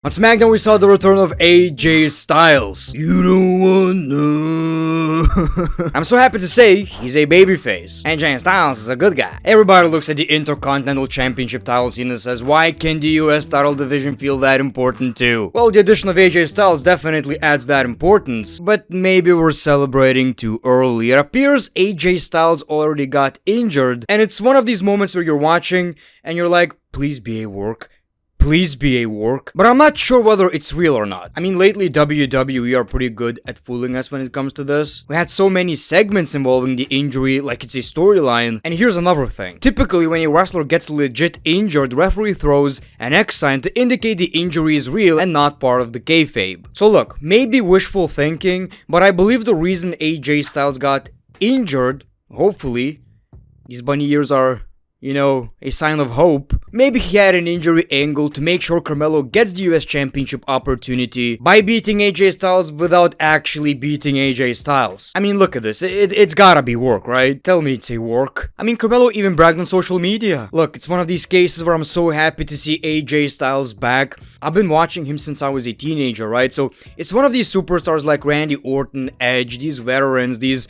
On SmackDown, we saw the return of AJ Styles. You don't wanna. I'm so happy to say he's a babyface. AJ Styles is a good guy. Everybody looks at the Intercontinental Championship title scene and says, why can the US title division feel that important too? Well, the addition of AJ Styles definitely adds that importance, but maybe we're celebrating too early. It appears AJ Styles already got injured, and it's one of these moments where you're watching and you're like, please be a work. Please be a work. But I'm not sure whether it's real or not. I mean, lately WWE are pretty good at fooling us when it comes to this. We had so many segments involving the injury like it's a storyline. And here's another thing. Typically, when a wrestler gets legit injured, the referee throws an X sign to indicate the injury is real and not part of the kayfabe. So look, maybe wishful thinking, but I believe the reason AJ Styles got injured, hopefully, these bunny ears are, you know, a sign of hope. Maybe he had an injury angle to make sure Carmelo gets the US Championship opportunity by beating AJ Styles without actually beating AJ Styles. I mean, look at this. It's gotta be work, right? Tell me it's a work. I mean, Carmelo even bragged on social media. Look, it's one of these cases where I'm so happy to see AJ Styles back. I've been watching him since I was a teenager, right? So it's one of these superstars like Randy Orton, Edge, these veterans, these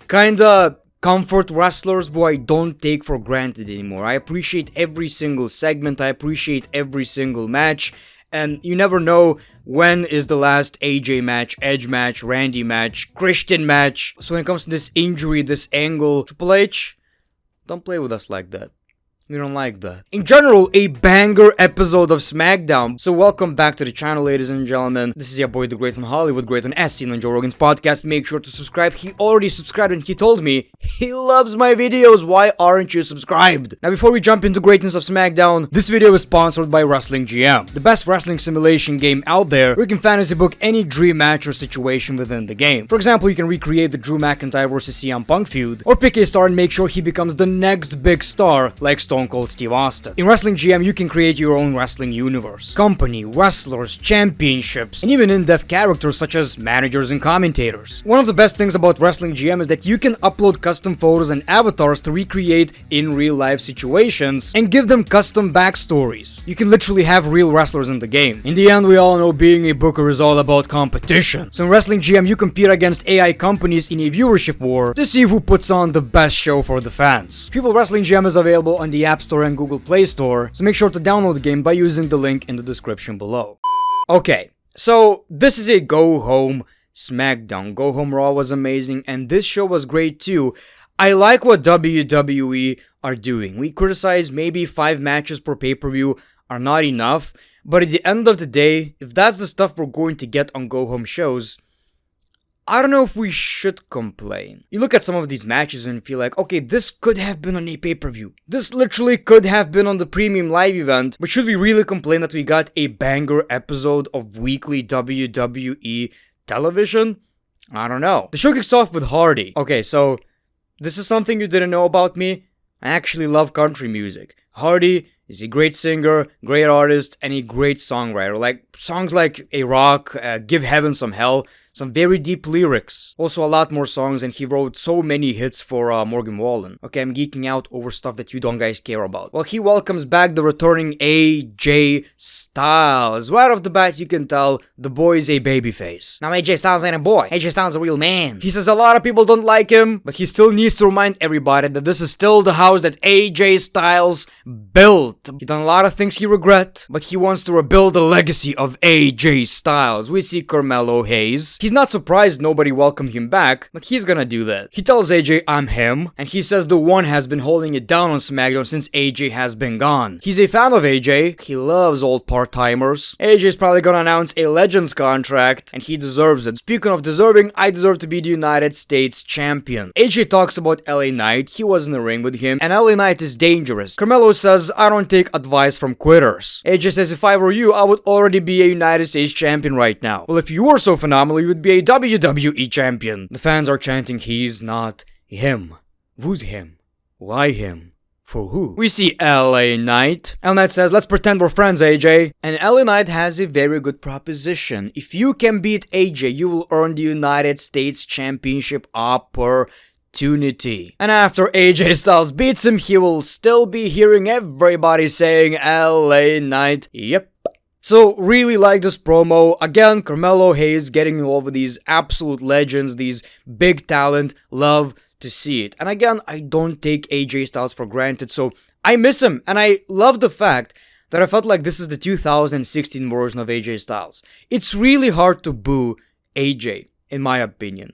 kinda comfort wrestlers who I don't take for granted anymore. I appreciate every single segment, I appreciate every single match, and you never know when is the last AJ match, Edge match, Randy match, Christian match. So when it comes to this injury, this angle, Triple H, don't play with us like that. We don't like that. In general, a banger episode of SmackDown. So welcome back to the channel, ladies and gentlemen. This is your boy, The Great on Hollywood, Great on SC, on Joe Rogan's podcast. Make sure to subscribe. He already subscribed and he told me he loves my videos. Why aren't you subscribed? Now, before we jump into greatness of SmackDown, this video is sponsored by Wrestling GM, the best wrestling simulation game out there, where you can fantasy book any dream match or situation within the game. For example, you can recreate the Drew McIntyre vs. CM Punk feud, or pick a star and make sure he becomes the next big star, like Stone Cold Steve Austin. In Wrestling GM, you can create your own wrestling universe, company, wrestlers, championships, and even in-depth characters such as managers and commentators. One of the best things about Wrestling GM is that you can upload custom photos and avatars to recreate in real-life situations and give them custom backstories. You can literally have real wrestlers in the game. In the end, we all know being a booker is all about competition. So in Wrestling GM, you compete against AI companies in a viewership war to see who puts on the best show for the fans. People, Wrestling GM is available on the App Store and Google Play Store, so make sure to download the game by using the link in the description below. Okay, so this is a go home SmackDown. Go home Raw was amazing, and this show was great too. I like what WWE are doing. We criticize maybe 5 matches per pay-per-view are not enough, but at the end of the day, if that's the stuff we're going to get on go home shows, I don't know if we should complain. You look at some of these matches and feel like, okay, this could have been on a pay-per-view. This literally could have been on the premium live event. But should we really complain that we got a banger episode of weekly WWE television? I don't know. The show kicks off with Hardy. Okay, so this is something you didn't know about me. I actually love country music. Hardy is a great singer, great artist, and a great songwriter. Like songs like A Rock, Give Heaven Some Hell, some very deep lyrics. Also a lot more songs, and he wrote so many hits for Morgan Wallen. Okay, I'm geeking out over stuff that you don't guys care about. Well, he welcomes back the returning AJ Styles. Right off the bat, you can tell the boy is a babyface. Now, AJ Styles ain't a boy. AJ Styles is a real man. He says a lot of people don't like him, but he still needs to remind everybody that this is still the house that AJ Styles built. He done a lot of things he regret, but he wants to rebuild the legacy of AJ Styles. We see Carmelo Hayes. He's not surprised nobody welcomed him back, but he's gonna do that. He tells AJ, I'm him, and he says the one has been holding it down on SmackDown since AJ has been gone. He's a fan of AJ. He loves old part-timers. AJ's probably gonna announce a Legends contract, and he deserves it. Speaking of deserving, I deserve to be the United States champion. AJ talks about LA Knight. He was in the ring with him, and LA Knight is dangerous. Carmelo says, I don't take advice from quitters. AJ says, if I were you, I would already be a United States champion right now. Well, if you were so phenomenal, you would be a WWE champion. The fans are chanting, he's not him. Who's him? Why him? For who? We see LA Knight. LA Knight says, let's pretend we're friends, AJ. And LA Knight has a very good proposition. If you can beat AJ, you will earn the United States Championship opportunity. And after AJ Styles beats him, he will still be hearing everybody saying LA Knight. Yep. So, really like this promo. Again, Carmelo Hayes getting involved with these absolute legends, these big talent. Love to see it. And again, I don't take AJ Styles for granted, so I miss him. And I love the fact that I felt like this is the 2016 version of AJ Styles. It's really hard to boo AJ, in my opinion.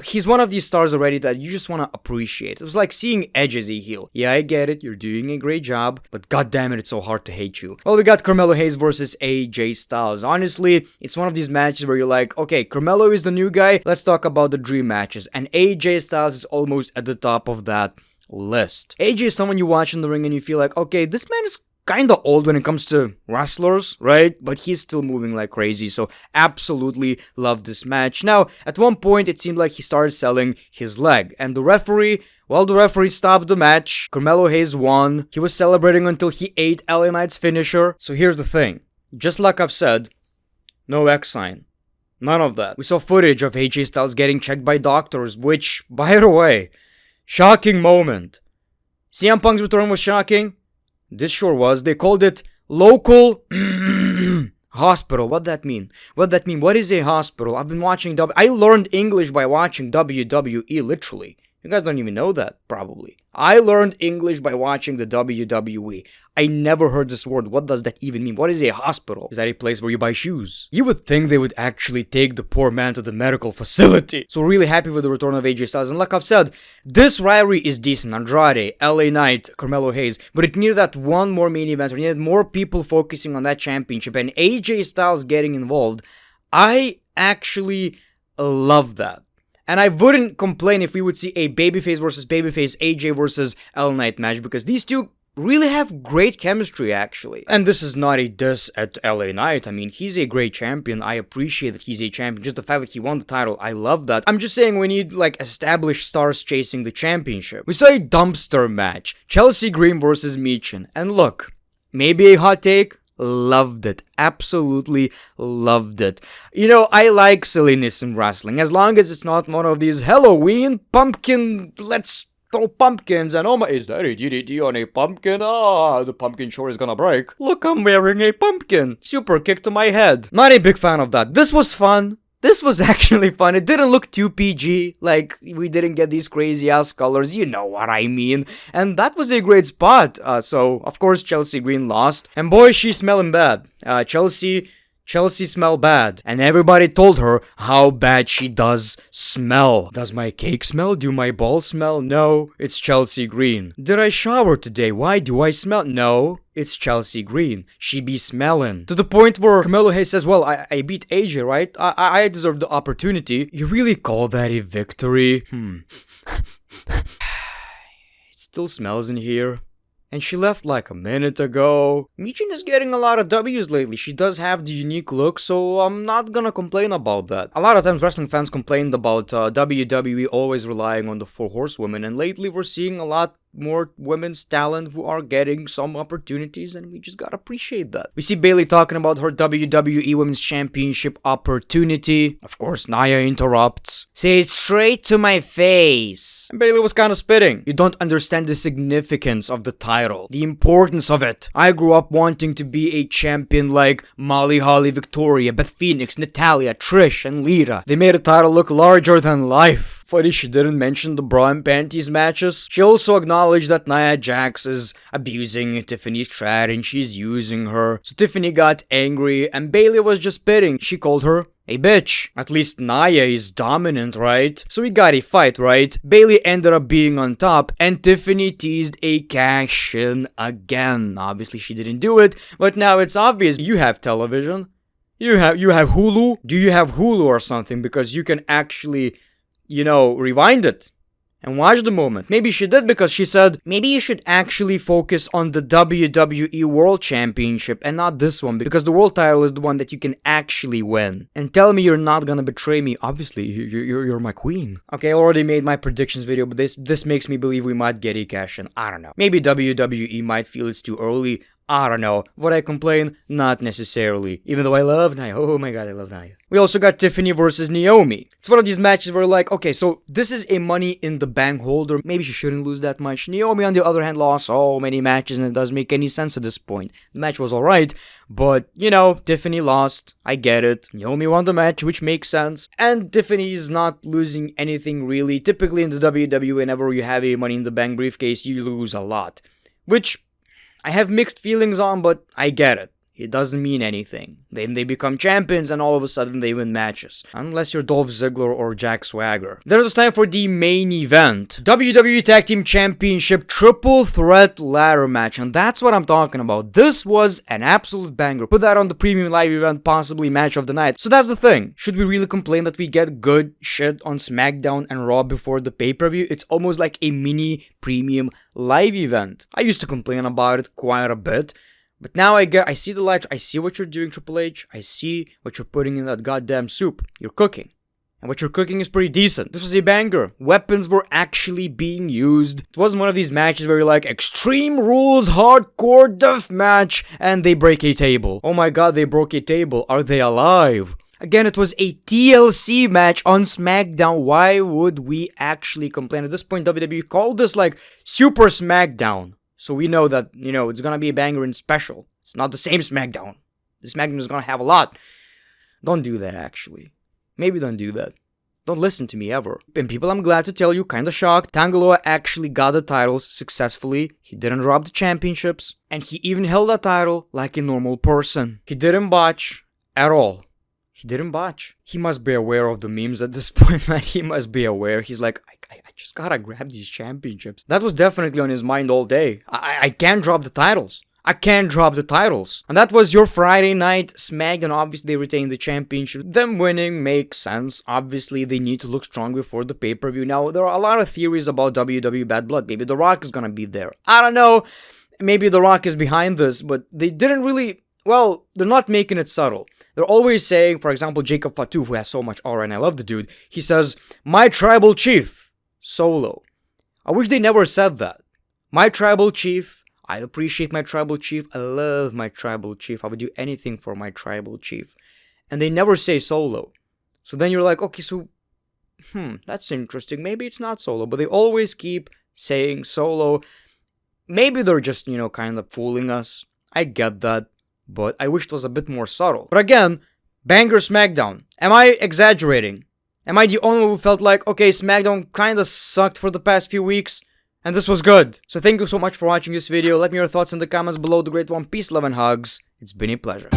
He's one of these stars already that you just want to appreciate. It was like seeing Edge as a heel. Yeah, I get it, you're doing a great job, but goddamn it, it's so hard to hate you. Well, we got Carmelo Hayes versus AJ Styles. Honestly, it's one of these matches where you're like, okay, Carmelo is the new guy, let's talk about the dream matches. And AJ Styles is almost at the top of that list. AJ is someone you watch in the ring and you feel like, okay, this man is kinda old when it comes to wrestlers, right? But he's still moving like crazy, so absolutely love this match. Now, at one point, it seemed like he started selling his leg, and the referee stopped the match. Carmelo Hayes won. He was celebrating until he ate LA Knight's finisher. So here's the thing. Just like I've said, no X sign. None of that. We saw footage of AJ Styles getting checked by doctors, which, by the way, shocking moment. CM Punk's return was shocking. This sure was. They called it local hospital. What that mean? What is a hospital? I've been watching I learned English by watching WWE, literally. You guys don't even know that, probably. I learned English by watching the WWE. I never heard this word. What does that even mean? What is a hospital? Is that a place where you buy shoes? You would think they would actually take the poor man to the medical facility. So really happy with the return of AJ Styles. And like I've said, this rivalry is decent. Andrade, LA Knight, Carmelo Hayes. But it needed that one more main event. It needed more people focusing on that championship. And AJ Styles getting involved. I actually love that. And I wouldn't complain if we would see a babyface versus babyface, AJ versus LA Knight match, because these two really have great chemistry, actually. And this is not a diss at LA Knight. I mean, he's a great champion. I appreciate that he's a champion. Just the fact that he won the title, I love that. I'm just saying we need, like, established stars chasing the championship. We saw a dumpster match. Chelsea Green versus Michin. And look, maybe a hot take. Loved it. Absolutely loved it. You know, I like silliness in wrestling, as long as it's not one of these Halloween pumpkin, let's throw pumpkins, and oh my, is that a DDT on a pumpkin? Ah, the pumpkin sure is gonna break. Look, I'm wearing a pumpkin. Super kick to my head. Not a big fan of that. This was fun. This was actually fun. It didn't look too PG, like we didn't get these crazy ass colors, you know what I mean. And that was a great spot. So of course Chelsea Green lost, and boy, she's smelling bad. Chelsea smelled bad, and everybody told her how bad she does smell. Does my cake smell? Do my balls smell? No, it's Chelsea Green. Did I shower today? Why do I smell? No, it's Chelsea Green. She be smelling. To the point where Carmelo Hayes says, well, I beat AJ, right? I deserve the opportunity. You really call that a victory? It still smells in here. And she left like a minute ago. Michin is getting a lot of W's lately. She does have the unique look, so I'm not gonna complain about that. A lot of times wrestling fans complained about WWE always relying on the 4 horsewomen, and lately we're seeing a lot more women's talent who are getting some opportunities, and we just gotta appreciate that. We see Bayley talking about her WWE Women's Championship opportunity. Of course, Nia interrupts. Say it straight to my face. And Bayley was kind of spitting. You don't understand the significance of the title, the importance of it. I grew up wanting to be a champion like Molly Holly, Victoria, Beth Phoenix, Natalia, Trish, and Lita. They made a title look larger than life. Funny she didn't mention the bra and panties matches. She also acknowledged that Nia Jax is abusing Tiffany Stratton, she's using her. So Tiffany got angry, and Bayley was just spitting. She called her a bitch. At least Nia is dominant, right? So we got a fight, right? Bayley ended up being on top, and Tiffany teased a cash-in again. Obviously she didn't do it, but now it's obvious. You have television. You have Hulu? Do you have Hulu or something? Because you can actually, you know, rewind it and watch the moment. Maybe she did, because she said, maybe you should actually focus on the WWE World Championship and not this one, because the world title is the one that you can actually win. And tell me you're not gonna betray me. Obviously, you're my queen. Okay, I already made my predictions video, but this makes me believe we might get a cash-in. I don't know. Maybe WWE might feel it's too early. I don't know. Would I complain? Not necessarily. Even though I love Nia. Oh my god, I love Nia. We also got Tiffany versus Naomi. It's one of these matches where like, okay, so this is a Money in the Bank holder. Maybe she shouldn't lose that much. Naomi, on the other hand, lost so many matches and it doesn't make any sense at this point. The match was alright, but, you know, Tiffany lost. I get it. Naomi won the match, which makes sense. And Tiffany is not losing anything really. Typically in the WWE, whenever you have a Money in the Bank briefcase, you lose a lot. Which I have mixed feelings on, but I get it. It doesn't mean anything. Then they become champions and all of a sudden they win matches. Unless you're Dolph Ziggler or Jack Swagger. Then it was time for the main event. WWE Tag Team Championship Triple Threat Ladder Match. And that's what I'm talking about. This was an absolute banger. Put that on the premium live event, possibly match of the night. So that's the thing. Should we really complain that we get good shit on SmackDown and Raw before the pay-per-view? It's almost like a mini premium live event. I used to complain about it quite a bit. But now I see the light, I see what you're doing, Triple H. I see what you're putting in that goddamn soup. You're cooking. And what you're cooking is pretty decent. This was a banger. Weapons were actually being used. It wasn't one of these matches where you're like, Extreme Rules Hardcore Death Match, and they break a table. Oh my god, they broke a table. Are they alive? Again, it was a TLC match on SmackDown. Why would we actually complain? At this point, WWE called this like Super SmackDown. So we know that, you know, it's gonna be a banger and special. It's not the same SmackDown. The SmackDown is gonna have a lot. Don't do that, actually. Maybe don't do that. Don't listen to me ever. And people, I'm glad to tell you, kinda shocked. Tanga Loa actually got the titles successfully. He didn't drop the championships. And he even held that title like a normal person. He didn't botch at all. He didn't botch. He must be aware of the memes at this point, man. He must be aware. He's like, I just gotta grab these championships. That was definitely on his mind all day. I can't drop the titles. I can't drop the titles. And that was your Friday night SmackDown. Obviously, they retained the championship. Them winning makes sense. Obviously, they need to look strong before the pay-per-view. Now, there are a lot of theories about WWE Bad Blood. Maybe The Rock is gonna be there. I don't know. Maybe The Rock is behind this, but they didn't really... Well, they're not making it subtle. They're always saying, for example, Jacob Fatu, who has so much aura, and I love the dude, he says, my tribal chief, Solo. I wish they never said that. My tribal chief, I appreciate my tribal chief, I love my tribal chief, I would do anything for my tribal chief. And they never say Solo. So then you're like, okay, so, that's interesting. Maybe it's not Solo, but they always keep saying Solo. Maybe they're just, you know, kind of fooling us. I get that. But I wish it was a bit more subtle. But again, banger SmackDown. Am I exaggerating? Am I the only one who felt like, okay, SmackDown kinda sucked for the past few weeks, and this was good? So thank you so much for watching this video. Let me know your thoughts in the comments below. The Great One, peace, love, and hugs. It's been a pleasure.